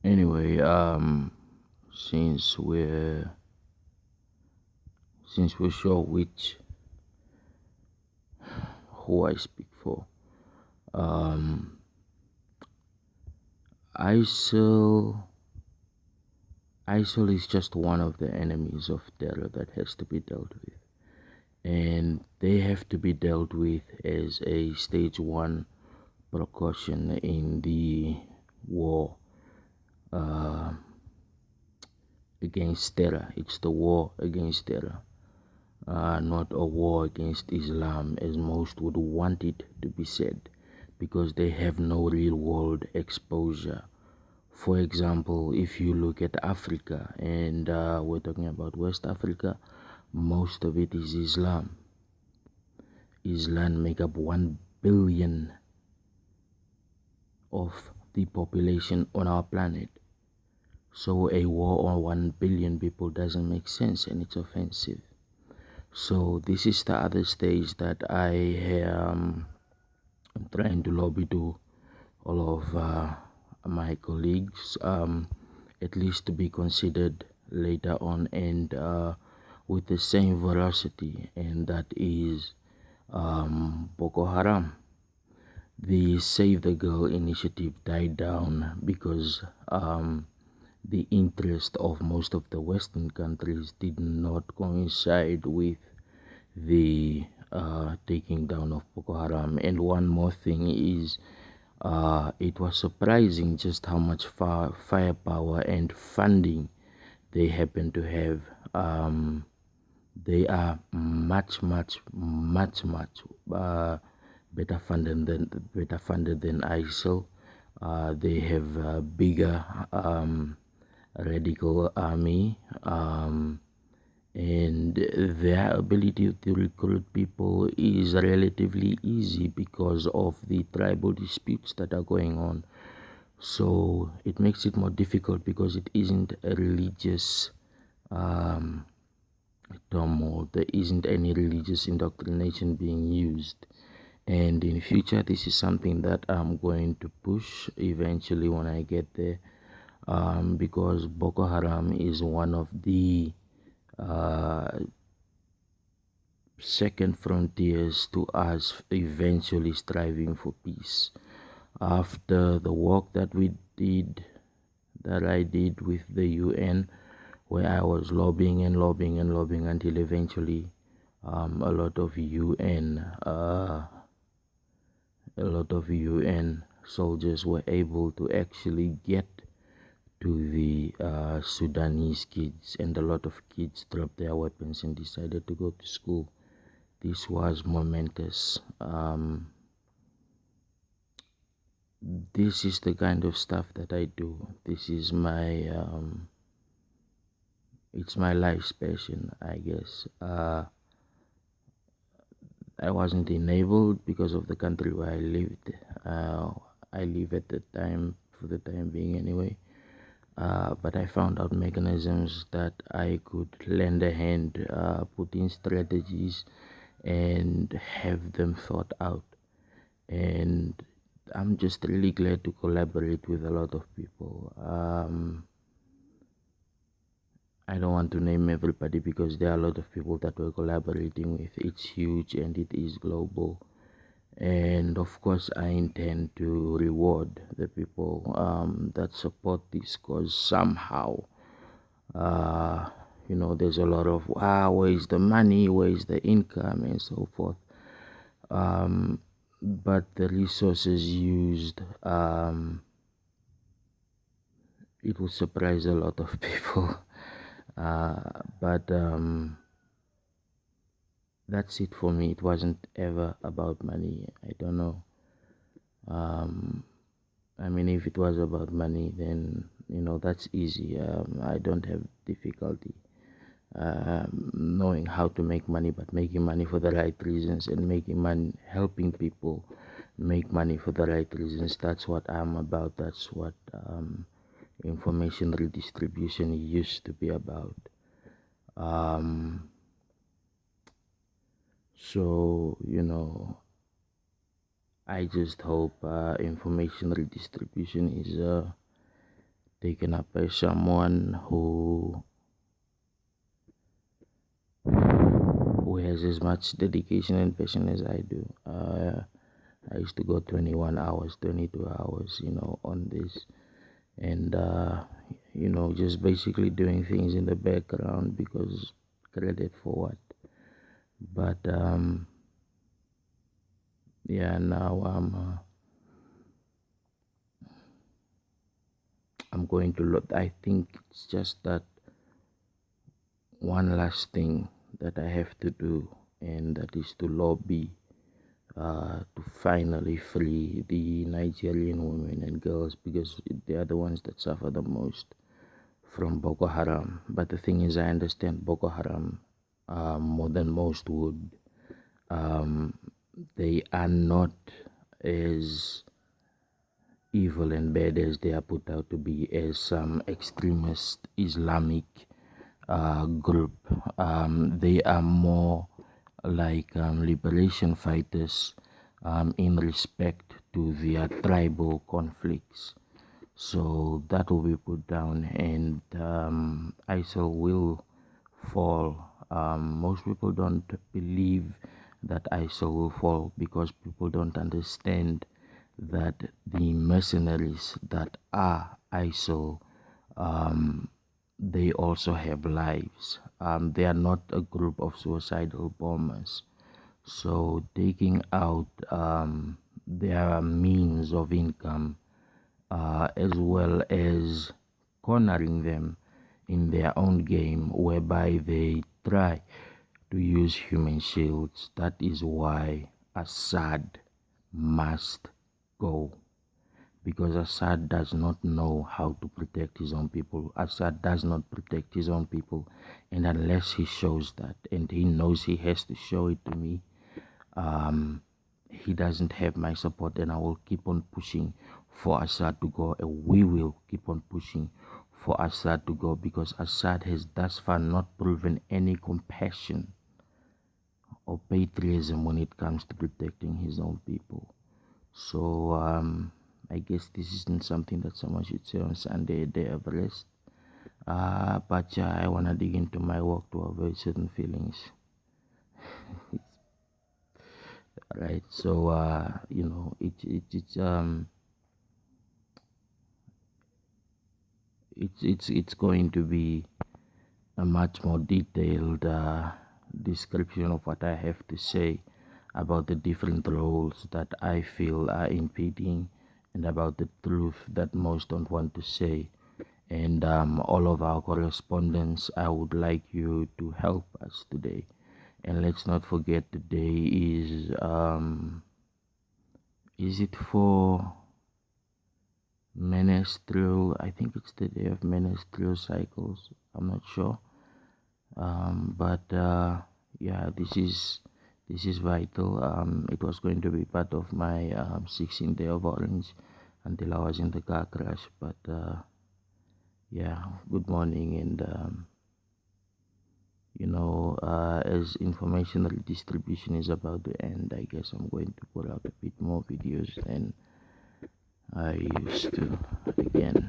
Anyway, since we're sure which who I speak for, um, ISIL ISIL is just one of the enemies of terror that has to be dealt with, and they have to be dealt with as a stage one precaution in the war uh, against terror. It's the war against terror, not a war against Islam, as most would want it to be said, because they have no real world exposure. For example, if you look at Africa, and we're talking about West Africa, most of it is Islam. Islam make up 1 billion of the population on our planet. So a war on 1 billion people doesn't make sense, and it's offensive. So this is the other stage that I am trying to lobby to all of my colleagues, at least to be considered later on, and with the same veracity, and that is Boko Haram. The Save the Girl initiative died down because the interest of most of the Western countries did not coincide with the taking down of Boko Haram. And one more thing is, it was surprising just how much firepower and funding they happen to have. They are much better funded than ISIL. They have a bigger radical army, and their ability to recruit people is relatively easy because of the tribal disputes that are going on. So it makes it more difficult because it isn't a religious um, turmoil. There isn't any religious indoctrination being used. And in future, this is something that I'm going to push eventually when I get there, because Boko Haram is one of the uh, second frontiers to us eventually striving for peace. After the work that I did with the UN, where I was lobbying and lobbying and lobbying until eventually a lot of UN soldiers were able to actually get to the Sudanese kids, and a lot of kids dropped their weapons and decided to go to school. This was momentous. This is the kind of stuff that I do. This is my it's my life's passion, I guess. I wasn't enabled because of the country where I lived. I live at the time, for the time being anyway. But I found out mechanisms that I could lend a hand, put in strategies, and have them thought out. And I'm just really glad to collaborate with a lot of people. I don't want to name everybody because there are a lot of people that we're collaborating with. It's huge and it is global. And of course, I intend to reward the people that support this cause somehow. Uh, there's a lot of, where is the money, where is the income, and so forth. But the resources used, it will surprise a lot of people. But that's it for me. It wasn't ever about money. I don't know. Um, I mean, if it was about money, then that's easy. I don't have difficulty knowing how to make money, but making money for the right reasons and making money, helping people make money for the right reasons. That's what I'm about. That's what information redistribution used to be about. Um, so I just hope information redistribution is taken up by someone who has as much dedication and passion as I do. I used to go 21 hours, 22 hours, on this, and just basically doing things in the background because credit for what? But yeah, now I'm going to look. I think it's just that one last thing that I have to do, and that is to lobby to finally free the Nigerian women and girls, because they are the ones that suffer the most from Boko Haram. But the thing is, I understand Boko Haram more than most would. Um, they are not as evil and bad as they are put out to be, as some extremist Islamic group. They are more like liberation fighters in respect to their tribal conflicts. So that will be put down, and ISIL will fall. Most people don't believe that ISIL will fall because people don't understand that the mercenaries that are ISIL, they also have lives. They are not a group of suicidal bombers. So taking out their means of income, as well as cornering them in their own game, whereby they try to use human shields. That is why Assad must go, because Assad does not know how to protect his own people. Assad does not protect his own people, and unless he shows that, and he knows he has to show it to me, he doesn't have my support, and I will keep on pushing for Assad to go, and we will keep on pushing for Assad to go, because Assad has thus far not proven any compassion or patriotism when it comes to protecting his own people. So I guess this isn't something that someone should say on Sunday, a day of rest. But yeah, I wanna dig into my work to avoid certain feelings. Right. So it's going to be a much more detailed description of what I have to say about the different roles that I feel are impeding, and about the truth that most don't want to say. And all of our correspondents, I would like you to help us today. And let's not forget, today is it for menstrual? I think it's the day of menstrual cycles. I'm not sure. But yeah, this is vital. It was going to be part of my 16th day of Orange until I was in the car crash. But yeah, good morning. And as information distribution is about to end, I guess I'm going to put out a bit more videos than I used to again.